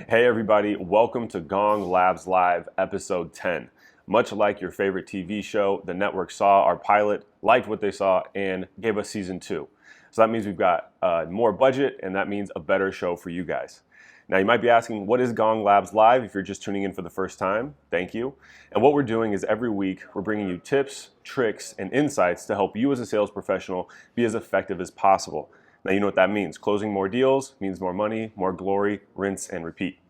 Hey everybody, welcome to Gong Labs Live, episode 10. Much like your favorite TV show, the network saw our pilot, liked what they saw, and gave us season 2. So that means we've got more budget, and that means a better show for you guys. Now you might be asking, what is Gong Labs Live if you're just tuning in for the first time? Thank you. And what we're doing is every week we're bringing you tips, tricks, and insights to help you as a sales professional be as effective as possible. Now you know what that means. Closing more deals means more money, more glory, rinse and repeat.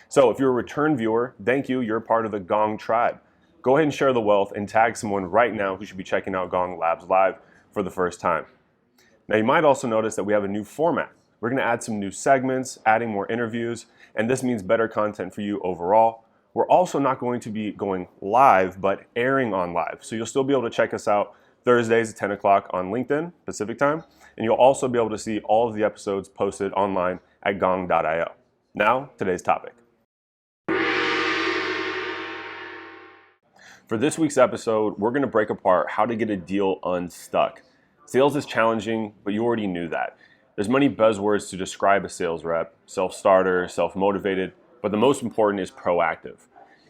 So if you're a return viewer, thank you, you're part of the Gong tribe. Go ahead and share the wealth and tag someone right now who should be checking out Gong Labs Live for the first time. Now you might also notice that we have a new format. We're going to add some new segments, adding more interviews, and this means better content for you overall. We're also not going to be going live, but airing on live. So you'll still be able to check us out Thursdays at 10 o'clock on LinkedIn, Pacific time, and you'll also be able to see all of the episodes posted online at Gong.io. Now, today's topic. For this week's episode, we're going to break apart how to get a deal unstuck. Sales is challenging, but you already knew that. There's many buzzwords to describe a sales rep, self-starter, self-motivated, but the most important is proactive.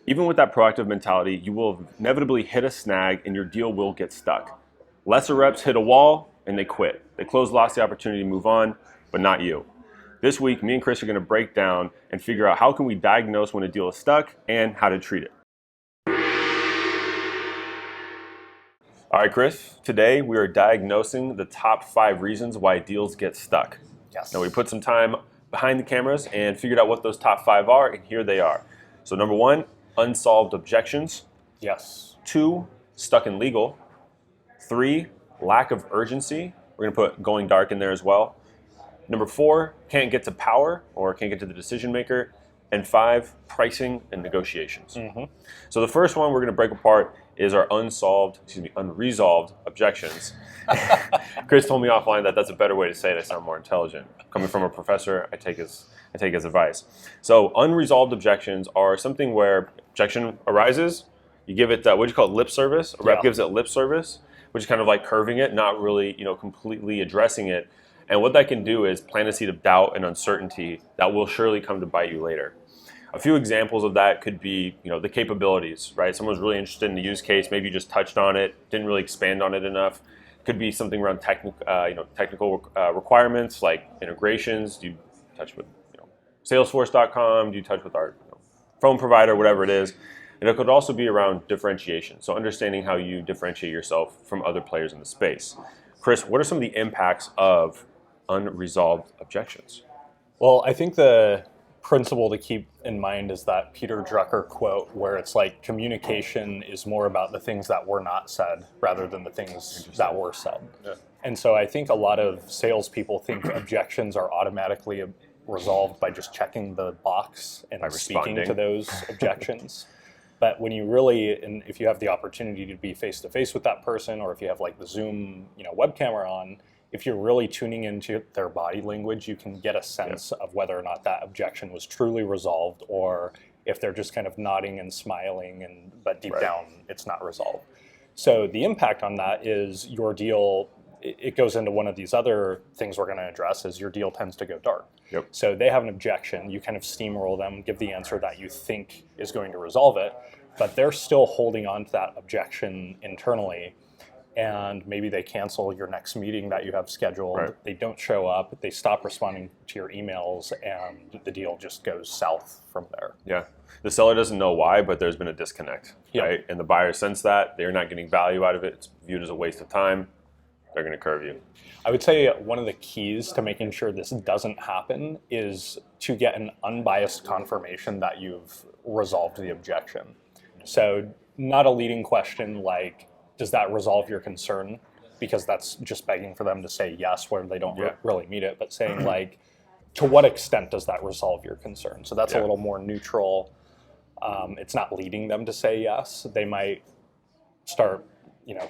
Even with that proactive mentality, you will inevitably hit a snag and your deal will get stuck. Lesser reps hit a wall and they quit. They lost the opportunity to move on, but not you. This week, me and Chris are going to break down and figure out how can we diagnose when a deal is stuck and how to treat it. All right, Chris, today we are diagnosing the top 5 reasons why deals get stuck. Yes. Now we put some time behind the cameras and figured out what those top 5 are, and here they are. So number 1, unsolved objections. Yes. 2, stuck in legal. 3, lack of urgency. We're going to put going dark in there as well. Number 4, can't get to power or can't get to the decision maker. And 5, pricing and negotiations. So the first one we're going to break apart is our unresolved objections. Chris told me offline that that's a better way to say it. I sound more intelligent. Coming from a professor, I take his advice. So unresolved objections are something where objection arises, you give it what do you call it, lip service? A rep gives it lip service, which is kind of like curving it, not really completely addressing it. And what that can do is plant a seed of doubt and uncertainty that will surely come to bite you later. A few examples of that could be, the capabilities, right? Someone's really interested in the use case, maybe you just touched on it, didn't really expand on it enough. Could be something around technical requirements like integrations. Do you touch with Salesforce.com? Do you touch with our phone provider, whatever it is? And it could also be around differentiation, so understanding how you differentiate yourself from other players in the space. Chris, what are some of the impacts of unresolved objections? Well, I think the principle to keep in mind is that Peter Drucker quote where it's like communication is more about the things that were not said rather than the things that were said. Yeah. And so I think a lot of salespeople think objections are automatically resolved by just checking the box and speaking to those objections. But when you really, and if you have the opportunity to be face-to-face with that person, or if you have like the Zoom web camera on, if you're really tuning into their body language, you can get a sense of whether or not that objection was truly resolved, or if they're just kind of nodding and smiling, but deep down it's not resolved. So the impact on that is your deal, it goes into one of these other things we're going to address, is your deal tends to go dark. Yep. So they have an objection, you kind of steamroll them, give the answer that you think is going to resolve it, but they're still holding on to that objection internally. And maybe they cancel your next meeting that you have scheduled. Right. They don't show up. They stop responding to your emails, and the deal just goes south from there. Yeah. The seller doesn't know why, but there's been a disconnect, right? And the buyer sense that they're not getting value out of it. It's viewed as a waste of time. They're going to curve you. I would say one of the keys to making sure this doesn't happen is to get an unbiased confirmation that you've resolved the objection. So not a leading question like, does that resolve your concern? Because that's just begging for them to say yes where they don't really meet it, but saying like, to what extent does that resolve your concern? So that's a little more neutral. It's not leading them to say yes. They might start,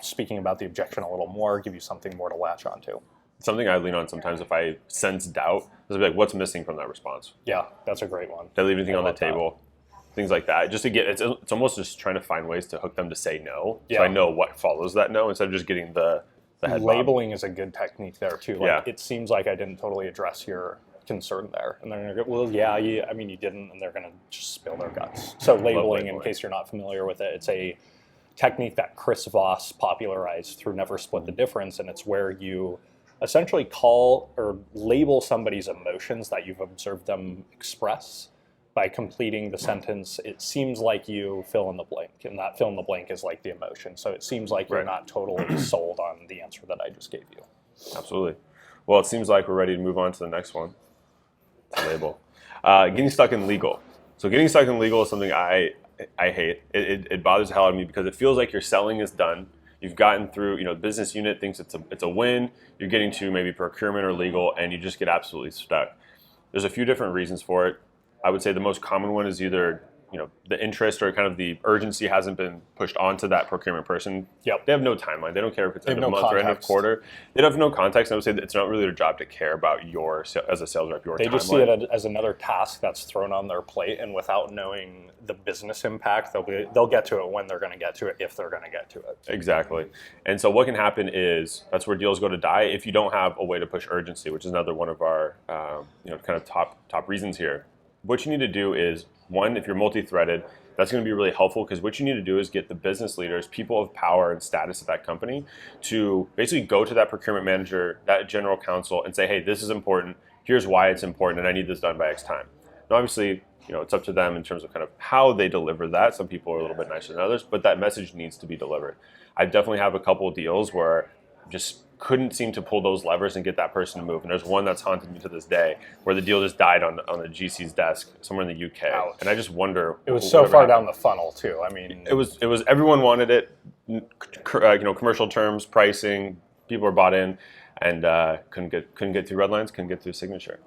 speaking about the objection a little more, give you something more to latch onto. Something I lean on sometimes if I sense doubt is like, what's missing from that response? Yeah, that's a great one. Did I leave anything on the table? Things like that, just to get, it's almost just trying to find ways to hook them to say no, so I know what follows that no, instead of just getting the head labeling bob. Is a good technique there too. Like, it seems like I didn't totally address your concern there? And they're going to go, well, yeah, you didn't, and they're going to just spill their guts. So labeling, in case you're not familiar with it, it's a technique that Chris Voss popularized through Never Split the Difference, and it's where you essentially call or label somebody's emotions that you've observed them express by completing the sentence, it seems like you fill in the blank, and that fill in the blank is like the emotion. So it seems like you're not totally sold on the answer that I just gave you. Absolutely. Well, it seems like we're ready to move on to the next one. Label. Getting stuck in legal. So getting stuck in legal is something I hate. It bothers the hell out of me because it feels like your selling is done. You've gotten through, the business unit thinks it's a win. You're getting to maybe procurement or legal, and you just get absolutely stuck. There's a few different reasons for it. I would say the most common one is either the interest or kind of the urgency hasn't been pushed onto that procurement person. Yep. They have no timeline. They don't care if it's end of month or end of quarter. They have no context. I would say that it's not really their job to care about as a sales rep, your timeline. They just see it as another task that's thrown on their plate, and without knowing the business impact, they'll get to it when they're going to get to it, if they're going to get to it. Exactly. And so what can happen is that's where deals go to die if you don't have a way to push urgency, which is another one of our kind of top reasons here. What you need to do is, one, if you're multi-threaded, that's going to be really helpful because what you need to do is get the business leaders, people of power and status at that company, to basically go to that procurement manager, that general counsel, and say, hey, this is important. Here's why it's important, and I need this done by X time. And obviously, it's up to them in terms of kind of how they deliver that. Some people are a little bit nicer than others, but that message needs to be delivered. I definitely have a couple of deals where just couldn't seem to pull those levers and get that person to move. And there's one that's haunted me to this day where the deal just died on the GC's desk somewhere in the UK. Ouch. And I just wonder. It was so far down the funnel too. I mean, it was everyone wanted it. Commercial terms, pricing, people were bought in, and couldn't get through red lines, couldn't get through signature.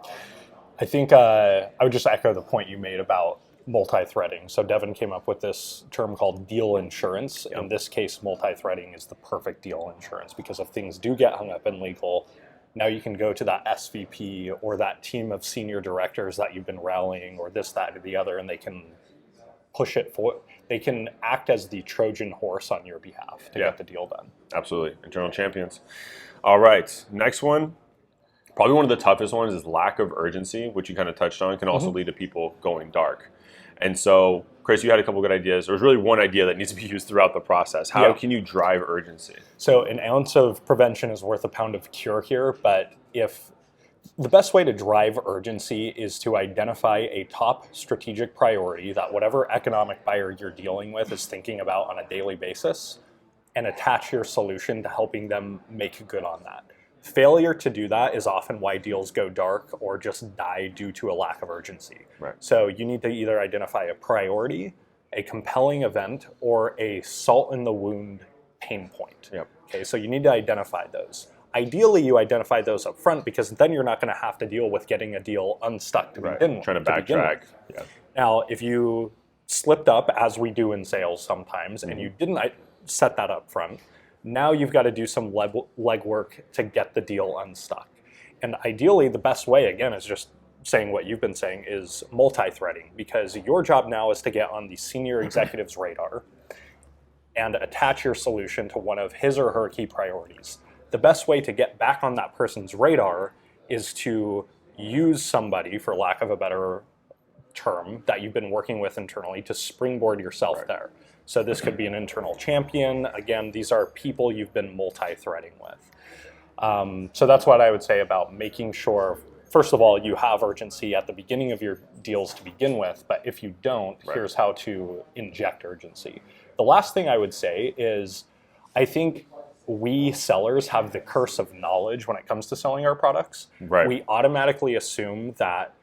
I think I would just echo the point you made about multi-threading. So Devin came up with this term called deal insurance. Yep. In this case, multi-threading is the perfect deal insurance because if things do get hung up in legal, now you can go to that SVP or that team of senior directors that you've been rallying or this, that, or the other, and they can push it forward. They can act as the Trojan horse on your behalf to get the deal done. Absolutely. Internal champions. All right. Next one. Probably one of the toughest ones is lack of urgency, which you kind of touched on, can also lead to people going dark. And so, Chris, you had a couple good ideas. There's really one idea that needs to be used throughout the process. How can you drive urgency? So an ounce of prevention is worth a pound of cure here, but if the best way to drive urgency is to identify a top strategic priority that whatever economic buyer you're dealing with is thinking about on a daily basis and attach your solution to helping them make good on that. Failure to do that is often why deals go dark or just die due to a lack of urgency. Right. So you need to either identify a priority, a compelling event, or a salt in the wound pain point. Yep. Okay, so you need to identify those. Ideally, you identify those up front because then you're not going to have to deal with getting a deal unstuck to begin with. Trying to backtrack. Yeah. Now, if you slipped up, as we do in sales sometimes, and you didn't set that up front, now you've got to do some legwork to get the deal unstuck. And ideally, the best way, again, is just saying what you've been saying, is multi-threading, because your job now is to get on the senior executive's radar and attach your solution to one of his or her key priorities. The best way to get back on that person's radar is to use somebody, for lack of a better term, that you've been working with internally to springboard yourself there. So this could be an internal champion. Again, these are people you've been multi-threading with. So that's what I would say about making sure, first of all, you have urgency at the beginning of your deals to begin with, but if you don't, here's how to inject urgency. The last thing I would say is, I think we sellers have the curse of knowledge when it comes to selling our products. Right. We automatically assume that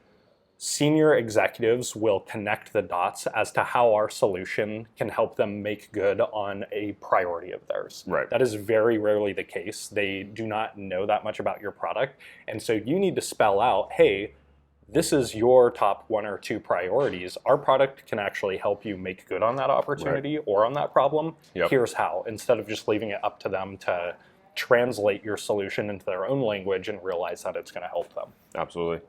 senior executives will connect the dots as to how our solution can help them make good on a priority of theirs. Right. That is very rarely the case. They do not know that much about your product. And so you need to spell out, hey, this is your top one or two priorities. Our product can actually help you make good on that opportunity or on that problem. Here's how, instead of just leaving it up to them to translate your solution into their own language and realize that it's going to help them. Absolutely.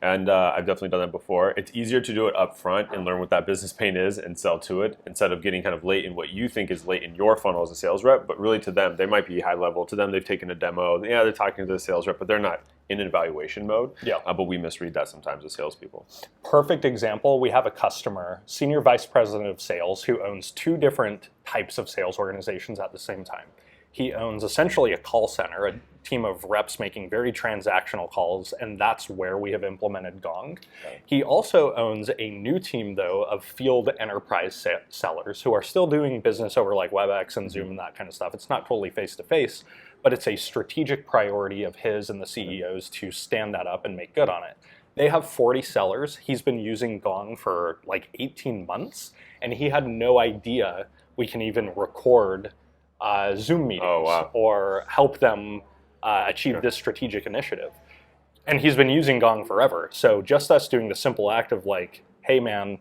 And I've definitely done that before. It's easier to do it up front and learn what that business pain is and sell to it instead of getting kind of late in what you think is late in your funnel as a sales rep. But really to them, they might be high level. To them, they've taken a demo. Yeah, they're talking to the sales rep, but they're not in an evaluation mode. Yeah. But we misread that sometimes as salespeople. Perfect example. We have a customer, senior vice president of sales, who owns 2 different types of sales organizations at the same time. He owns essentially a call center, a team of reps making very transactional calls, and that's where we have implemented Gong. Okay. He also owns a new team, though, of field enterprise sellers who are still doing business over like WebEx and Zoom and that kind of stuff. It's not totally face-to-face, but it's a strategic priority of his and the CEOs to stand that up and make good on it. They have 40 sellers. He's been using Gong for like 18 months, and he had no idea we can even record Zoom meetings or help them achieve this strategic initiative. And he's been using Gong forever. So just us doing the simple act of like, hey man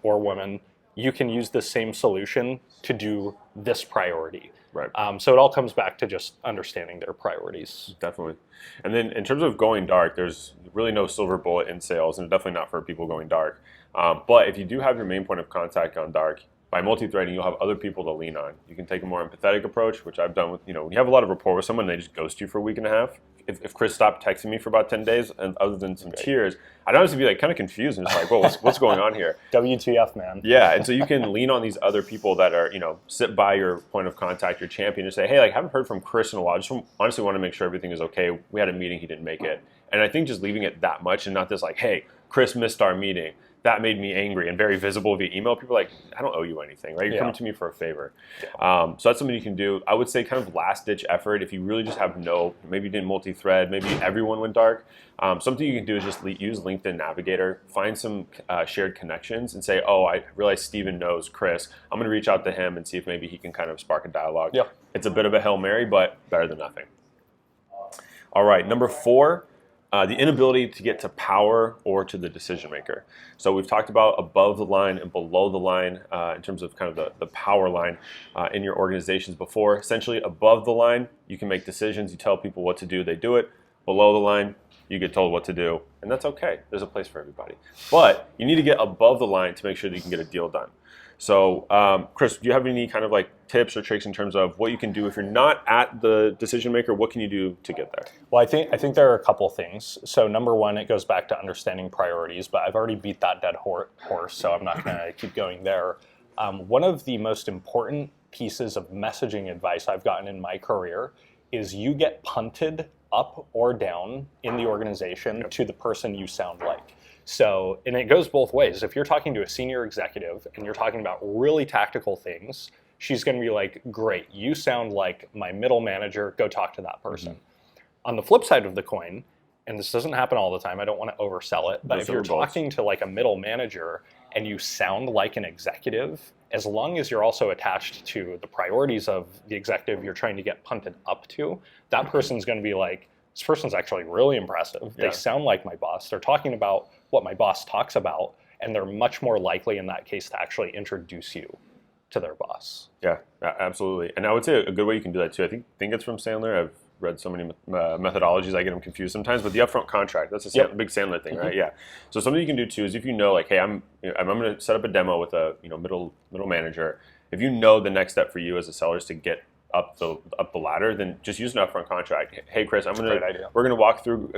or woman, you can use the same solution to do this priority. Right. So it all comes back to just understanding their priorities. Definitely. And then in terms of going dark, there's really no silver bullet in sales, and definitely not for people going dark. But if you do have your main point of contact gone dark, by multi-threading, you'll have other people to lean on. You can take a more empathetic approach, which I've done with, when you have a lot of rapport with someone and they just ghost you for a week and a half. If Chris stopped texting me for about 10 days, and other than some tears, I'd honestly be like kind of confused and just like, well, what's going on here? WTF, man. Yeah, and so you can lean on these other people that are, sit by your point of contact, your champion, and say, hey, like, I haven't heard from Chris in a while. I just honestly want to make sure everything is okay. We had a meeting, he didn't make it. And I think just leaving it that much and not this like, hey, Chris missed our meeting. That made me angry and very visible via email. People are like, I don't owe you anything, right? You're coming to me for a favor. Yeah. So that's something you can do. I would say kind of last ditch effort if you really just have maybe you didn't multi-thread, maybe everyone went dark. Something you can do is just use LinkedIn Navigator, find some shared connections and say, oh, I realize Steven knows Chris. I'm going to reach out to him and see if maybe he can kind of spark a dialogue. Yeah. It's a bit of a Hail Mary, but better than nothing. All right, number 4. The inability to get to power or to the decision maker. So we've talked about above the line and below the line in terms of kind of the power line in your organizations before. Essentially above the line, you can make decisions, you tell people what to do, they do it. Below the line, you get told what to do, and that's okay. There's a place for everybody. But you need to get above the line to make sure that you can get a deal done. So, Chris, do you have any kind of like tips or tricks in terms of what you can do if you're not at the decision maker? What can you do to get there? Well, I think there are a couple things. So, number one, it goes back to understanding priorities, but I've already beat that dead horse, so I'm not going to keep going there. One of the most important pieces of messaging advice I've gotten in my career is you get punted up or down in the organization to the person you sound like. So, and it goes both ways. If you're talking to a senior executive and you're talking about really tactical things, she's going to be like, great, you sound like my middle manager, go talk to that person. On the flip side of the coin, and this doesn't happen all the time, I don't want to oversell it, but if you're talking to like a middle manager and you sound like an executive, as long as you're also attached to the priorities of the executive you're trying to get punted up to, that person's going to be like, this person's actually really impressive. They sound like my boss. They're talking about what my boss talks about, and they're much more likely in that case to actually introduce you to their boss. Yeah, absolutely. And I would say a good way you can do that too, I think it's from Sandler. I've read so many methodologies, I get them confused sometimes, but the upfront contract, that's a big Sandler thing, right? Yeah. So something you can do too is if you know, like, hey, I'm going to set up a demo with a middle manager. If you know the next step for you as a seller is to get up the ladder, then just use an upfront contract. Hey, Chris, we're going to walk through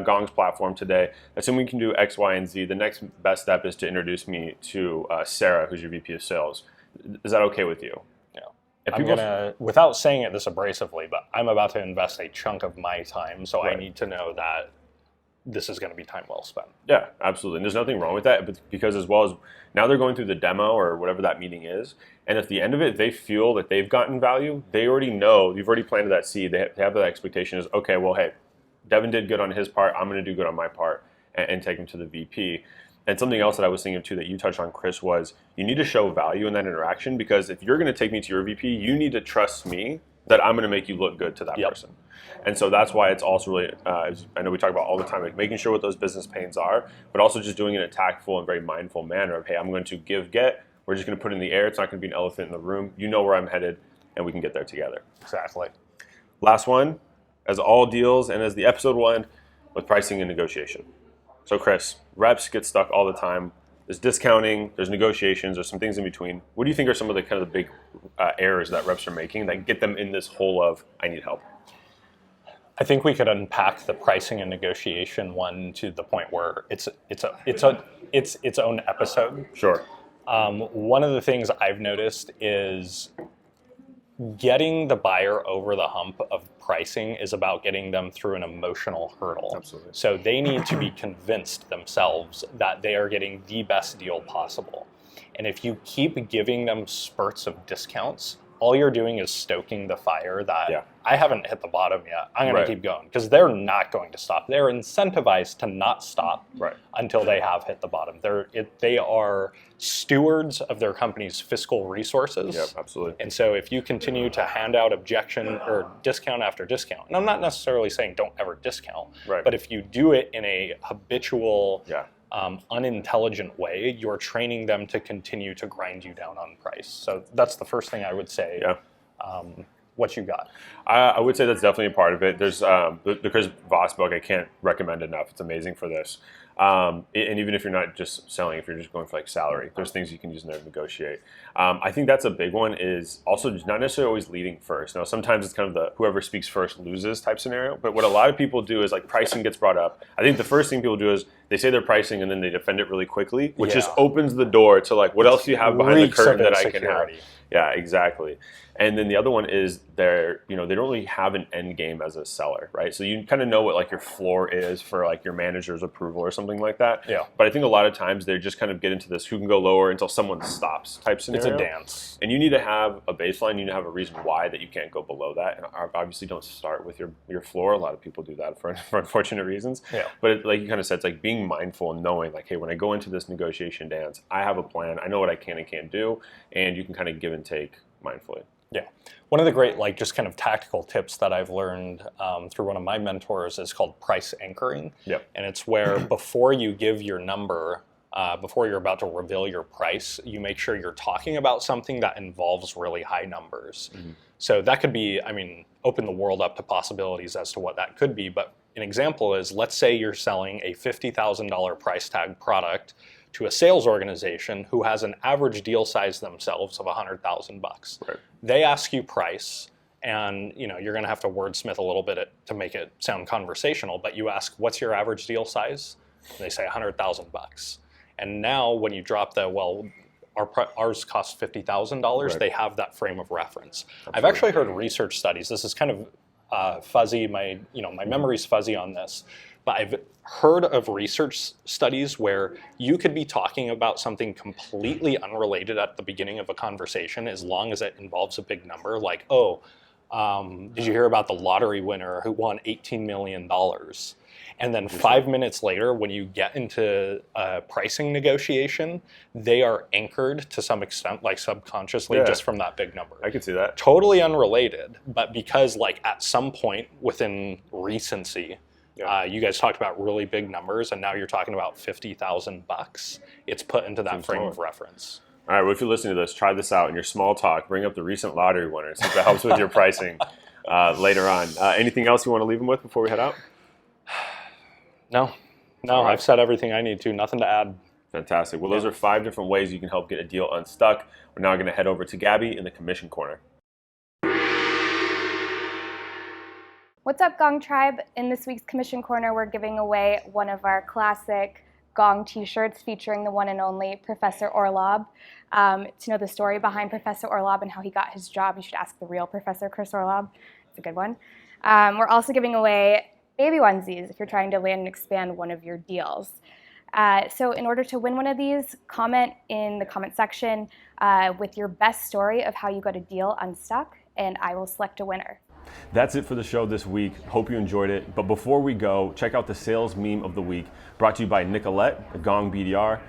Gong's platform today. Assuming we can do X, Y, and Z, the next best step is to introduce me to Sarah, who's your VP of sales. Is that okay with you? Yeah. I'm going to, without saying it this abrasively, but I'm about to invest a chunk of my time, so I need to know that this is going to be time well spent. Yeah, absolutely. And there's nothing wrong with that, but because as well as now they're going through the demo or whatever that meeting is, and at the end of it, they feel that they've gotten value. They already know, you've already planted that seed. They have that expectation is, okay, well, hey, Devin did good on his part. I'm going to do good on my part and take him to the VP. And something else that I was thinking of too that you touched on, Chris, was you need to show value in that interaction, because if you're going to take me to your VP, you need to trust me that I'm going to make you look good to that person. And so that's why it's also really, I know we talk about all the time, like making sure what those business pains are, but also just doing it in a tactful and very mindful manner of, hey, I'm going to get. We're just going to put it in the air. It's not going to be an elephant in the room. You know where I'm headed, and we can get there together. Exactly. last one, as all deals and as the episode will end, with pricing and negotiation. So Chris, reps get stuck all the time. There's discounting, there's negotiations, there's some things in between. What do you think are some of the kind of the big errors that reps are making that get them in this hole of, I need help? I think we could unpack the pricing and negotiation one to the point where it's its own episode. Sure. One of the things I've noticed is getting the buyer over the hump of pricing is about getting them through an emotional hurdle. Absolutely. So they need to be convinced themselves that they are getting the best deal possible. And if you keep giving them spurts of discounts, all you're doing is stoking the fire that I haven't hit the bottom yet. I'm going to keep going, because they're not going to stop. They're incentivized to not stop until they have hit the bottom. They are stewards of their company's fiscal resources. Yep, absolutely. And so if you continue to hand out objection or discount after discount, and I'm not necessarily saying don't ever discount, but if you do it in a habitual, unintelligent way, you're training them to continue to grind you down on price. So that's the first thing I would say. What you got? I would say that's definitely a part of it. There's the Chris Voss book. I can't recommend enough. It's amazing for this. And even if you're not just selling, if you're just going for like salary, there's things you can use in there to negotiate. I think that's a big one, is also just not necessarily always leading first. Now, sometimes it's kind of the whoever speaks first loses type scenario. But what a lot of people do is like pricing gets brought up. I think the first thing people do is they say their pricing and then they defend it really quickly, which just opens the door to like, what else do you have behind the curtain that I can have? Yeah, exactly. And then the other one is they don't really have an end game as a seller, right? So you kind of know what like your floor is for like your manager's approval or something like that. Yeah. But I think a lot of times they just kind of get into this who can go lower until someone stops type scenario. It's a dance. And you need to have a baseline. You need to have a reason why that you can't go below that. And obviously don't start with your floor. A lot of people do that for unfortunate reasons. Yeah. But like you kind of said, it's like being mindful and knowing like, hey, when I go into this negotiation dance, I have a plan. I know what I can and can't do. And you can kind of give and take mindfully. Yeah. One of the great, like, just kind of tactical tips that I've learned through one of my mentors is called price anchoring. Yep. And it's where before you give your number, before you're about to reveal your price, you make sure you're talking about something that involves really high numbers. Mm-hmm. So that could be, open the world up to possibilities as to what that could be. But an example is, let's say you're selling a $50,000 price tag product to a sales organization who has an average deal size themselves of $100,000. Right. They ask you price, and you're going to have to wordsmith a little bit to make it sound conversational. But you ask, "What's your average deal size?" And they say $100,000. And now, when you drop ours costs $50,000, they have that frame of reference. Absolutely. I've actually heard research studies. This is kind of fuzzy. My memory's fuzzy on this. But I've heard of research studies where you could be talking about something completely unrelated at the beginning of a conversation, as long as it involves a big number, like, did you hear about the lottery winner who won $18 million? And then 5 minutes later, when you get into a pricing negotiation, they are anchored to some extent, like subconsciously, just from that big number. I could see that. Totally unrelated, but because like at some point within recency, you guys talked about really big numbers, and now you're talking about $50,000. It's put into that frame of reference. All right, well, if you're listening to this, try this out in your small talk. Bring up the recent lottery winner, see if that helps with your pricing later on. Anything else you want to leave them with before we head out? No, right. I've said everything I need to. Nothing to add. Fantastic. Well, those are 5 different ways you can help get a deal unstuck. We're now going to head over to Gabby in the commission corner. What's up, Gong Tribe? In this week's Commission Corner, we're giving away one of our classic Gong t-shirts featuring the one and only Professor Orlob. To know the story behind Professor Orlob and how he got his job, you should ask the real Professor Chris Orlob. It's a good one. We're also giving away baby onesies if you're trying to land and expand one of your deals. So in order to win one of these, comment in the comment section with your best story of how you got a deal unstuck, and I will select a winner. That's it for the show this week. Hope you enjoyed it. But before we go, check out the sales meme of the week, brought to you by Nicolette at Gong BDR.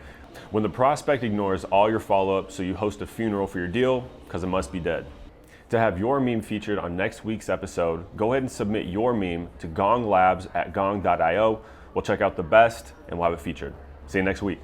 When the prospect ignores all your follow-up, so you host a funeral for your deal because it must be dead. To have your meme featured on next week's episode, go ahead and submit your meme to gonglabs@gong.io. We'll check out the best and we'll have it featured. See you next week.